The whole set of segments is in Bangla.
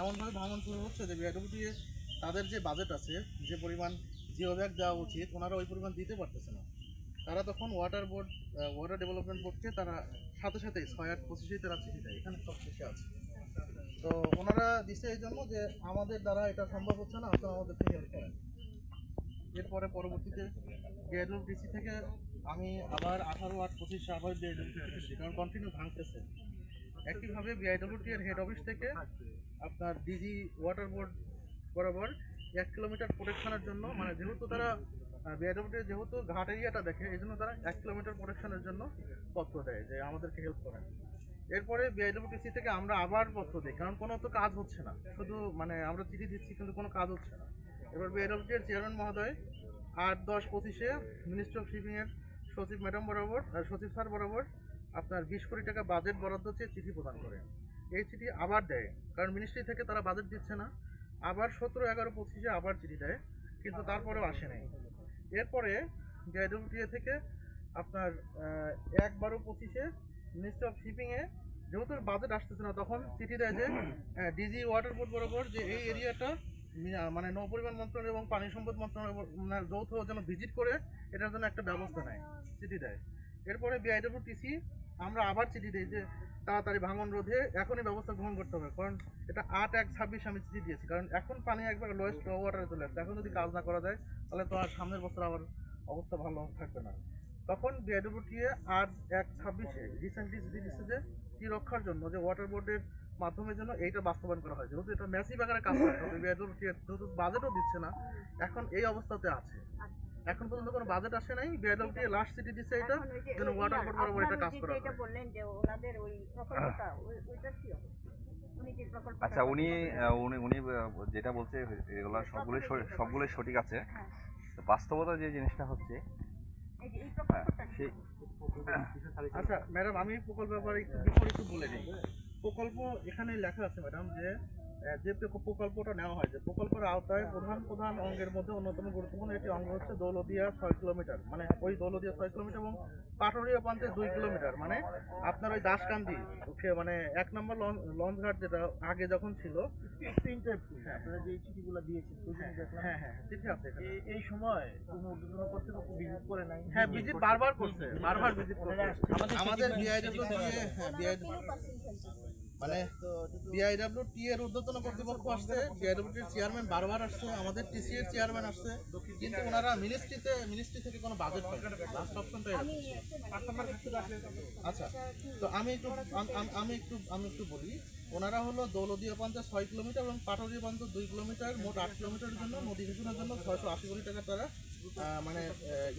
এমনভাবে ভাঙন শুরু হচ্ছে যে বিআইডব্লিউটিএ তাদের যে বাজেট আছে, যে পরিমাণ জিও ব্যাগ দেওয়া উচিত ওনারা ওই পরিমাণ দিতে পারতেছে না। তারা তখন ওয়াটার ডেভেলপমেন্ট বোর্ডকে তারা সাথে সাথেই 6-8-25 তারা চিঠি দেয়, এখানে সব শেষে আছে। তো ওনারা দিচ্ছে এই জন্য যে আমাদের দ্বারা এটা সম্ভব হচ্ছে না, আপনারা আমাদেরকে হেল্প করেন। এরপরে পরবর্তীতে বিআইডব্লিউটিসি থেকে আমি আবার 18-8-25 আবার বিআইডব্লিউটিসি, কারণ কন্টিনিউ ভাঙতেছে। একইভাবে বিআইডব্লিউটি এর হেড অফিস থেকে আপনার ডিজি ওয়াটার বোর্ড বরাবর 1 কিলোমিটার প্রোটেকশনের জন্য, মানে যেহেতু তারা বিআইডব্লিউটি যেহেতু ঘাট এরিয়াটা দেখে, এই জন্য তারা 1 কিলোমিটার প্রোটেকশনের জন্য পত্র দেয় যে আমাদেরকে হেল্প করেন। এরপরে বিআইডব্লিউটিসি থেকে আমরা আবার পত্র দিই, কারণ কোনো তো কাজ হচ্ছে না, শুধু মানে আমরা চিঠি দিচ্ছি কিন্তু কোনো কাজ হচ্ছে না। এবার বিআইডব্লিউটি এর চেয়ারম্যান মহোদয় 8-10-25-এ মিনিস্ট্রি অফ শিপিং এর সচিব ম্যাডাম বরাবর, সচিব স্যার বরাবর আপনার 20 কোটি টাকা বাজেট বরাদ্দ চেয়ে চিঠি প্রদান করে। এই চিঠি আবার দেয়, কারণ মিনিস্ট্রি থেকে তারা বাজেট দিচ্ছে না। আবার 17-11-25-এ আবার চিঠি দেয়, কিন্তু তারপরেও আসে নাই। এরপরে বিআইডব্লিউটিএ থেকে আপনার 1-12-25-এ মিনিস্ট্রি অফ শিপিংয়ে যেহেতু বাজেট আসতেছে না, তখন চিঠি দেয় যে ডিজি ওয়াটার বোর্ড বরাবর যে এই এরিয়াটা মানে নৌ পরিবহন মন্ত্রণালয় এবং পানি সম্পদ মন্ত্রণালয় যৌথ যেন ভিজিট করে এটার জন্য একটা ব্যবস্থা নেয়, চিঠি দেয়। এরপরে বিআইডব্লিউটিসি আমরা আবার চিঠি দিই যে তাড়াতাড়ি ভাঙন রোধে এখনই ব্যবস্থা গ্রহণ করতে হবে, কারণ এটা 8-1-26 আমি চিঠি দিয়েছি, কারণ এখন পানি একবার লোয়েস্ট ওয়াটারে চলে আসছে। এখন যদি কাজ না করা যায় তাহলে তো আর সামনের বছর আবার অবস্থা ভালো থাকবে না। তখন বিআইডব্লিউটিএ 8-1-26-এ রিসেন্টলি চিঠি দিচ্ছে যে কি রক্ষার জন্য যে ওয়াটার বোর্ডের মাধ্যমে যেন এইটা বাস্তবায়ন করা হয়, যেহেতু এটা ম্যাসিভ আকারে কাজ করতে হবে। বিআইডব্লিউটিএ যেহেতু বাজেটও দিচ্ছে না, এখন এই অবস্থাতে আছে। এখন পর্যন্ত কোনো বাজেট আসে নাই, বিআইডব্লিউটি লাস্ট সিটি দিচ্ছে এটা যেন ওয়াটার বোর্ড বরাবর এটা কাজ করা হয়। এটা বললেন যে ওনাদের ওই প্রকল্পটা ওইটা কি হবে? উনি যে প্রকল্প, আচ্ছা, উনি উনি উনি যেটা বলছে এগুলো সবগুলোই সঠিক আছে। তো বাস্তবতা যে জিনিসটা হচ্ছে, এই যে এই হ্যাঁ, প্রকল্পটা সেই আচ্ছা ম্যাডাম, আমি প্রকল্পের ব্যাপারে একটু বলে দিই। প্রকল্প এখানে লেখা আছে ম্যাডাম যে যে প্রকল্পটা নেওয়া হয়, যে প্রকল্পের আওতায় প্রধান প্রধান অঙ্গের মধ্যে অন্যতম গুরুত্বপূর্ণ একটি অঙ্গ হচ্ছে দৌলদিয়া 6 কিলোমিটার, মানে ওই দৌলদিয়া 6 কিলোমিটার এবং পাটুরিয়া প্রান্তে 2 কিলোমিটার, মানে আপনার ওই দাসকান্দি ওকে মানে 1 নম্বর লঞ্চ ঘাট যেটা আগে যখন ছিল। আপনারা যে চিঠিগুলো দিয়েছেন হ্যাঁ হ্যাঁ চিঠি আছে এখানে। এই সময় কোনো ঊর্ধ্বতন কর্তৃপক্ষ ভিজিট করে নাই? হ্যাঁ ভিজিট বারবার করছে, বারবার ভিজিট করছে আমাদের বিআইডব্লিউটি। হ্যাঁ মানে বিআইডব্লিউটি এর ঊর্ধ্বতন কর্তৃপক্ষ আসছে, বিআইডব্লিউটি এর চেয়ারম্যান বারবার আসছে, আমাদের টিসি এর চেয়ারম্যান আসছে, কিন্তু ওনারা মিনিস্ট্রি থেকে কোনো বাজেট পায় না। লাস্ট অপশনটাই আচ্ছা। তো আমি একটু বলি, ওনারা হলো দৌলদিয়া পঞ্চায়েত 6 কিলোমিটার এবং পাটুরিয়া পঞ্চায়েত 2 কিলোমিটার, মোট 8 কিলোমিটারের জন্য নদী ঘোষণার জন্য 680 কোটি টাকা তারা মানে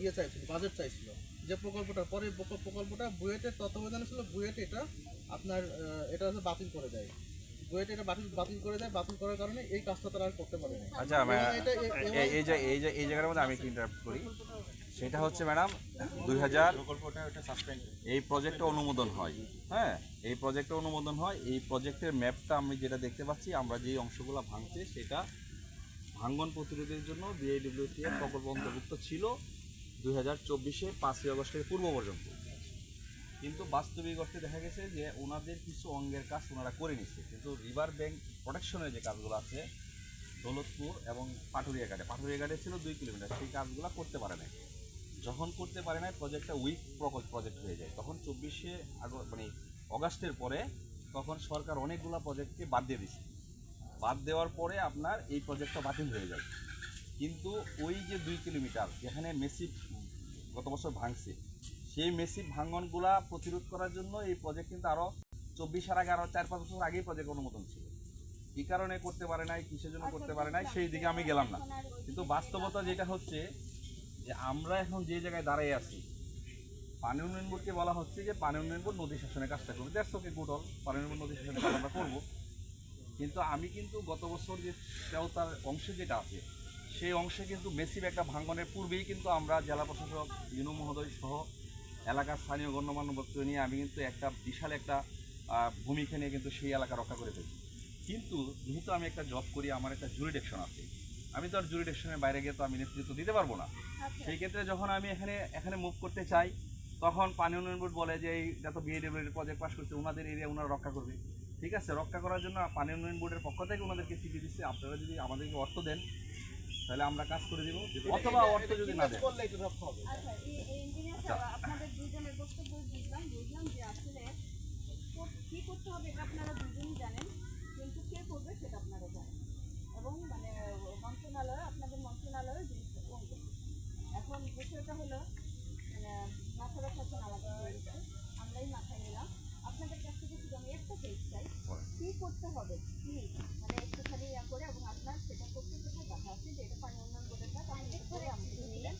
ইয়ে চাইছিল, বাজেট চাইছিল। যে প্রকল্পটার পরে প্রকল্পটা বুয়েটের তত্ত্বাবধানে ছিল, বুয়েট এটা আপনার এটা হচ্ছে বাতিল করে দেয়। বুয়েট এটা বাতিল করে দেয়, বাতিল করার কারণে এই কাজটা তারা আর করতে পারে না। আচ্ছা, এই জায়গার মধ্যে আমি একটু ইন্টারাপ্ট করি। সেটা হচ্ছে ম্যাডাম 2000 এই প্রজেক্টটা অনুমোদন হয়। হ্যাঁ, এই প্রজেক্টটা অনুমোদন হয়। এই প্রজেক্টের ম্যাপটা আমি যেটা দেখতে পাচ্ছি, আমরা যেই অংশগুলো ভাঙছে সেটা ভাঙ্গন প্রতিরোধের জন্য বিআইডব্লিউটি এর প্রকল্প অন্তর্ভুক্ত ছিল 2024-এর 5ই আগস্টের পূর্ব পর্যন্ত। কিন্তু বাস্তবিক অর্থে দেখা গেছে যে ওনাদের কিছু অঙ্গের কাজ ওনারা করে নিচ্ছে, কিন্তু রিভার ব্যাংক প্রোটেকশনের যে কাজগুলো আছে দৌলতপুর এবং পাটুরিয়া ঘাটে ছিল 2 কিলোমিটার, সেই কাজগুলো করতে পারে না। যখন করতে পারে না, প্রজেক্টটা উইক প্রজেক্ট হয়ে যায়। তখন 24শে মানে অগাস্টের পরে তখন সরকার অনেকগুলো প্রজেক্টকে বাদ দিয়ে দিচ্ছে। বাদ দেওয়ার পরে আপনার এই প্রজেক্টটা বাতিল হয়ে যায়। কিন্তু ওই যে 2 কিলোমিটার যেখানে মেসিভ গত বছর ভাঙছে, সেই মেসিভ ভাঙনগুলা প্রতিরোধ করার জন্য এই প্রজেক্ট কিন্তু আরও 24-এর আগে আরও 4-5 বছর আগেই প্রজেক্ট অনুমোদন ছিল। কী কারণে করতে পারে নাই, কিসের জন্য করতে পারে নাই, সেই দিকে আমি গেলাম না। কিন্তু বাস্তবতা যেটা হচ্ছে যে আমরা এখন যে জায়গায় দাঁড়িয়ে আছি, পানি উন্নয়ন বোর্ডকে বলা হচ্ছে যে পানি উন্নয়ন বোর্ড নদী শাসনের কাজটা করবে। দ্যাটস ওকে, গুড অল, পানি উন্নয়ন বোর্ড নদী শাসনের কাজ আমরা করবো। কিন্তু আমি কিন্তু গত বছর যে তেওতার অংশে যেটা আছে, সেই অংশে কিন্তু মেসিভ একটা ভাঙ্গনের পূর্বেই কিন্তু আমরা জেলা প্রশাসক ইউনু মহোদয় সহ এলাকার স্থানীয় গণ্যমান্য ব্যক্তি নিয়ে আমি কিন্তু একটা বিশাল একটা ভূমিকা নিয়ে কিন্তু সেই এলাকা রক্ষা করে ফেলি। কিন্তু যেহেতু আমি একটা জব করি, আমার একটা জুরিডিকশন আছে, আমি তো আর জুরিডিকশনের বাইরে গিয়ে তো আমি নেতৃত্ব দিতে পারবো না। সেই ক্ষেত্রে যখন আমি এখানে মুভ করতে চাই, তখন পানি উন্নয়ন বোর্ড বলে যে এইটা তো বিএডব্লিউর প্রজেক্ট পাস করছে, ওনাদের এরিয়া ওনারা রক্ষা করবে। ঠিক আছে, রক্ষা করার জন্য পানি উন্নয়ন বোর্ডের পক্ষ থেকে ওনাদেরকে চিঠি দিচ্ছে, আপনারা যদি আমাদেরকে অর্থ দেন তাহলে আমরা কাজ করে দিব, অথবা অর্থ যদি না দেন। করলে এটা রক্ষা হবে। আচ্ছা, এই ইঞ্জিনিয়ার সাহেব, আপনাদের দুজনের বক্তব্য বুঝলাম যে আসলে কি করতে হবে এটা আপনারা দুজনই জানেন, কিন্তু কে করবে সেটা আপনারা জানেন, এবং মানে আপনাদের মন্ত্রণালয়ের জিনিসটা কমবে। এখন বিষয়টা হলো মাথা ব্যথা আমাদের রয়েছে, আমরাই মাথায় নিলাম। আপনাদের কাছ থেকে শুধু আমি একটা পেজ চাই, কি করতে হবে প্লিজ, মানে একটুখানি করে, এবং আপনার সেটা করতে কোথায় বাধা আছে যে এটা পানি উন্নয়ন বোর্ডের কাজ, আপনি করে আমাকে নিলেন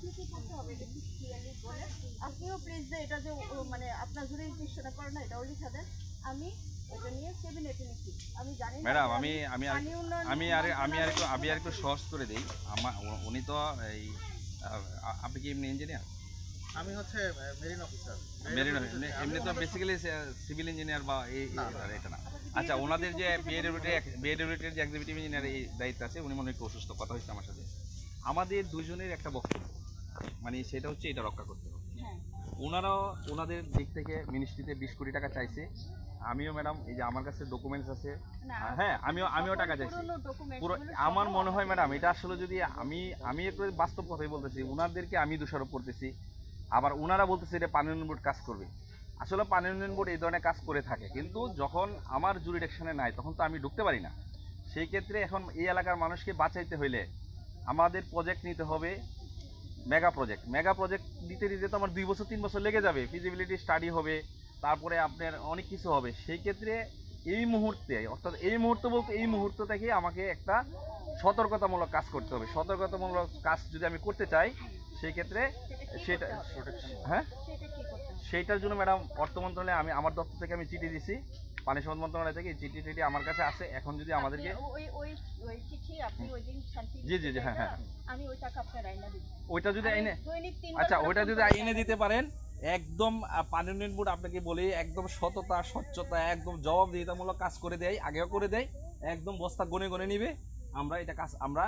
কি কি করতে হবে এটা কি ক্লিয়ারলি বলে। আপনিও প্লিজ যে এটা যে মানে আপনার জুড়ে ইনফেকশনে করে না এটাও লিখে দেন। আমি এটা নিয়ে ক্যাবিনেটে নিচ্ছি। আমি জানি না ম্যাডাম, আমি আর একটু সহজ করে দিই। উনি তো এই আপনি কি এমনি ইঞ্জিনিয়ার? আমি হচ্ছে মেরিন অফিসার। মেরিন এমনি তো বেসিক্যালি সিভিল ইঞ্জিনিয়ার বা এটা না। আচ্ছা, ওনাদের যে বিএডব্লিউটির যে এক্সিকিউটিভ ইঞ্জিনিয়ার এই দায়িত্ব আছে, উনি মনে হয় একটু অসুস্থ, কথা হচ্ছে আমার সাথে। আমাদের দুজনের একটা বক্তব্য, মানে সেটা হচ্ছে এটা রক্ষা করতে হবে। ওনারাও ওনাদের দিক থেকে মিনিস্ট্রিতে 20 কোটি টাকা চাইছে। আমিও ম্যাডাম, এই যে আমার কাছে ডকুমেন্টস আছে, হ্যাঁ আমিও টাকা চাইছি পুরো। আমার মনে হয় ম্যাডাম, এটা আসলে যদি আমি একটু বাস্তব কথাই বলতেছি, ওনাদেরকে আমি দোষারোপ করতেছি, আবার ওনারা বলতেছে এটা পানি উন্নয়ন বোর্ড কাজ করবে। আসলে পানি উন্নয়ন বোর্ড এই ধরনের কাজ করে থাকে, কিন্তু যখন আমার জুরিডিকশনে নাই তখন তো আমি ঢুকতে পারি না। সেই ক্ষেত্রে এখন এই এলাকার মানুষকে বাঁচাইতে হইলে আমাদের প্রজেক্ট নিতে হবে, মেগা প্রজেক্ট দিতে তো আমার 2 বছর 3 বছর লেগে যাবে। ফিজিবিলিটি স্টাডি হবে, তারপরে আপনার অনেক কিছু হবে। সেই ক্ষেত্রে এই মুহূর্তে, অর্থাৎ এই মুহূর্ত বলতে এই মুহূর্ত থেকে আমাকে একটা সতর্কতামূলক কাজ করতে হবে। সতর্কতামূলক কাজ যদি আমি করতে চাই, সেই ক্ষেত্রে সেটা হ্যাঁ সেইটার জন্য ম্যাডাম অর্থ মন্ত্রণালয়ে আমার দপ্তর থেকে আমি চিঠি দিছি, পানি সম্পদ মন্ত্রণালয় থেকে চিঠি আমার কাছে আছে। এখন যদি আমাদেরকে ওই চিঠি আপনি ওই দিন শান্তি জি হ্যাঁ আমি ওই টাকা আপনার আইনা দিব, ওইটা যদি আইনে, দৈনিক 3 আচ্ছা ওইটা যদি আইনে দিতে পারেন, একদম পানি উন্নয়ন বোর্ড আপনাকে বলি একদম সততা স্বচ্ছতা একদম জবাবদিহিতামূলক কাজ করে দেয়, আগেও করে দেয়, একদম বস্তা গনে নিবে। আমরা এটা কাজ আমরা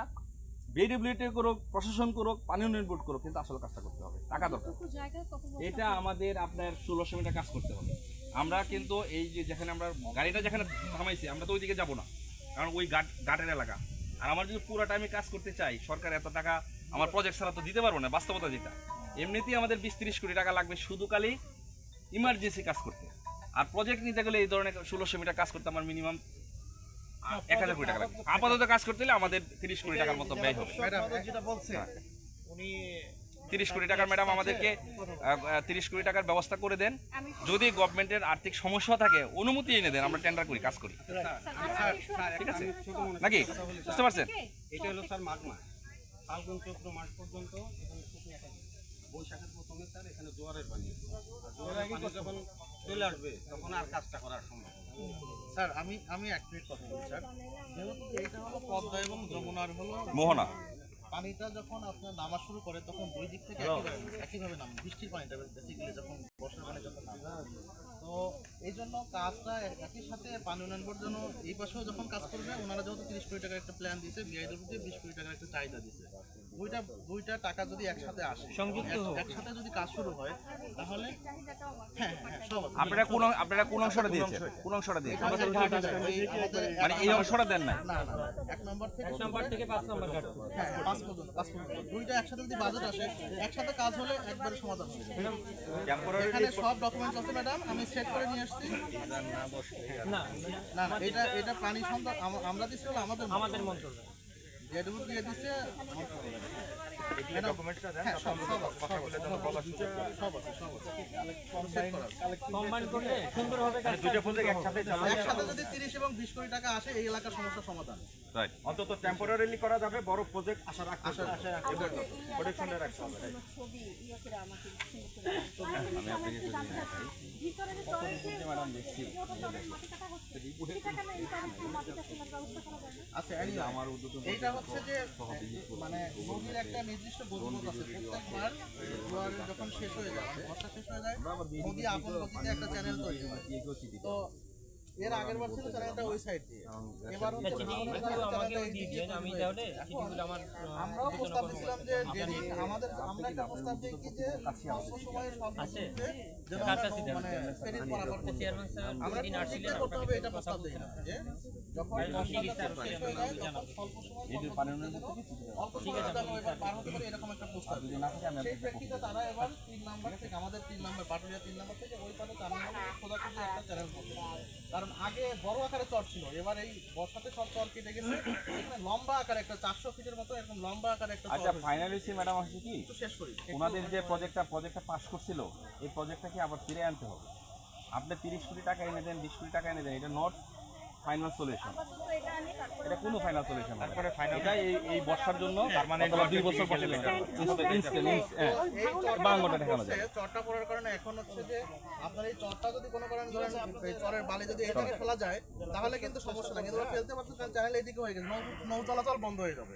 বিডব্লিউটি করুক, প্রশাসন করুক, পানি উন্নয়ন বোর্ড করুক, কিন্তু আসলে কাজটা করতে হবে, টাকা দরকার। এটা আমাদের আপনার 1600 মিটার কাজ করতে হবে। আমরা কিন্তু এই যে যেখানে আমরা গাড়িটা যেখানে থামাইছি, আমরা তো ওইদিকে যাবো না, কারণ ওই ঘাটের এলাকা। আর আমার যদি পুরো টাইমে কাজ করতে চাই, সরকার এত টাকা আমার প্রজেক্ট ছাড়া তো দিতে পারবো না, বাস্তবতা যেটা। এমনিতেই আমাদের 20-30 কোটি টাকা লাগবে শুধু খালি ইমার্জেন্সি কাজ করতে। আর প্রজেক্ট নিতে গেলে এই ধরনের 1600 মিটার কাজ করতে আমার মিনিমাম 1000 কোটি টাকা লাগবে। আপাতত কাজ করতে হলে আমাদের 30 কোটি টাকার মতো ব্যয় হবে। যেটা বলছে উনি 30 কোটি টাকার ম্যাডাম আমাদেরকে 30 কোটি টাকার ব্যবস্থা করে দেন। যদি গভর্নমেন্টের আর্থিক সমস্যা থাকে অনুমতি এনে দেন, আমরা টেন্ডার করি, কাজ করি, ঠিক আছে নাকি? বুঝতে পারছেন? এটা হলো স্যার মাঘ মাস, ফাল্গুন চৈত্র মাস পর্যন্ত এখানে শুকনো থাকে। বৈশাখের প্রথমে স্যার এখানে জোয়ারের পানি আসে। জোয়ারের পানি যখন চলে আসবে তখন আর কাজটা করার সম্ভব না। স্যার আমি এক মিনিট কথা বলি স্যার। যেহেতু এইটা হলো পদ্মা এবং যমুনার হলো মোহনা, পানিটা যখন আপনার নামা শুরু করে তখন দুই দিক থেকে একইভাবে নামে, বৃষ্টির পানিটা বেসিক্যালি যখন বর্ষার পানি যখন নামে, তো এই জন্য কাজটা একই সাথে পানি উন্নয়ন বোর্ড জন্য এই পাশেও যখন কাজ করবে, ওনারা যেহেতু 30 কোটি টাকার একটা প্ল্যান দিয়েছে, বিআইডব্লিউতে 20 কোটি টাকার একটা চাহিদা দিয়েছে। দুইটা টাকা যদি একসাথে আসে, একসাথে যদি কাজ শুরু হয়, তাহলে হ্যাঁ সব আছে। আপনারা কোন অংশটা দিয়েছেন? কোন অংশটা দিয়েছেন? মানে এই অংশটা দেন না? না 1 নম্বর থেকে 5 নম্বর হ্যাঁ 5 পর্যন্ত দুইটা একসাথে যদি বাজেট আসে, একসাথে কাজ হলে একবারে সমাধান হয়ে যাবে। এখানে সব ডকুমেন্টস আছে ম্যাডাম, আমি সেট করে নিয়ে আসছি। না এটা পানি সম্পদ আমরা দিচ্ছি, আমাদের মন্ত্রণালয় যেটুকু দিয়ে দিচ্ছে একসাথে যদি 30 এবং 20 কোটি টাকা আসে, এই এলাকার সমস্যার সমাধান অন্তত টেম্পোরারিলি করা যাবে, বড় প্রজেক্ট আশা রাখতে হবে। প্রোটেকশনে রাখতে হবে। ছবি ইয়ে করে আমাকে আমি আপনাকে ভিতরে যে টয়লেট ম্যাডাম দেখছি আচ্ছা আমার এইটা হচ্ছে যে মানে নদীর একটা নির্দিষ্ট গতিপথ আছে। প্রত্যেকবার জোয়ার যখন শেষ হয়ে যায়, বর্ষা শেষ হয়ে যায়, নদী আপন গতিতে একটা চ্যানেল তৈরি হয়। তো এর আগের বার ছিল চ্যানেলটা ওই সাইড দিয়ে, এবার হচ্ছে চ্যানেলটা এই দিক দিয়ে তৈরি হয়েছে। এখন আমরাও প্রস্তাব দিয়েছিলাম যে আমরা একটা প্রস্তাব দিই কি যে স্বল্প সময়ে স্বল্প মূল্যে যেন আমরা মানে ফেরির পারাপার করতে পারি। আমরা প্রতিজ্ঞা করতে হবে এটা প্রস্তাব দিই না যে যখন শেষ হয়ে যায় তখন স্বল্প সময় অল্প সময়ের মধ্যে আমরা এবার পার হতে পারি এরকম একটা প্রস্তাব দিই। সেই প্রেক্ষিতে তারা এবার 3 নাম্বার থেকে আমাদের 3 নাম্বার পাটুরিয়া 3 নাম্বার থেকে ওই পারে খোদাখুদি একটা চ্যানেল করতে, কারণ আগে বড় আকারে চর ছিল, এবার এই বর্ষাতে সব চর কেটে গেছে, এখানে লম্বা আকারে একটা 400 ফিটের মতো এরকম লম্বা আকারে একটা চর আচ্ছা হয়েছে। ফাইনালি ম্যাডাম আসছে কি একটু শেষ করি ওনাদের যে প্রজেক্টটা পাস করছিল এই প্রজেক্টটাকে আবার ফিরে আনতে হবে। আপনি 30 কোটি টাকা এনে দেন 20 কোটি টাকা এনে দেন, এটা নট ফাইনাল সলিউশন, আপাতত এটা আনি তারপরে এটা কোনো ফাইনাল সলিউশন তারপরে ফাইনাল এটা এই বর্ষার জন্য Permanent অথবা 2 work বছর পরে চলে চলে যাবে। এই চরটা বাংলাটা দেখানো পড়ছে, চরটা পড়ার কারণে এখন হচ্ছে যে আপনার এই চরটা যদি কোনো কারণে ধরেন এই চরের বালি যদি এদিকে ফেলা যায় তাহলে কিন্তু সমস্যা না, কিন্তু ওরা ফেলতে পারছে কারণ চ্যানেল এইদিকে হয়ে গেছে, নৌ চলাচল বন্ধ হয়ে যাবে।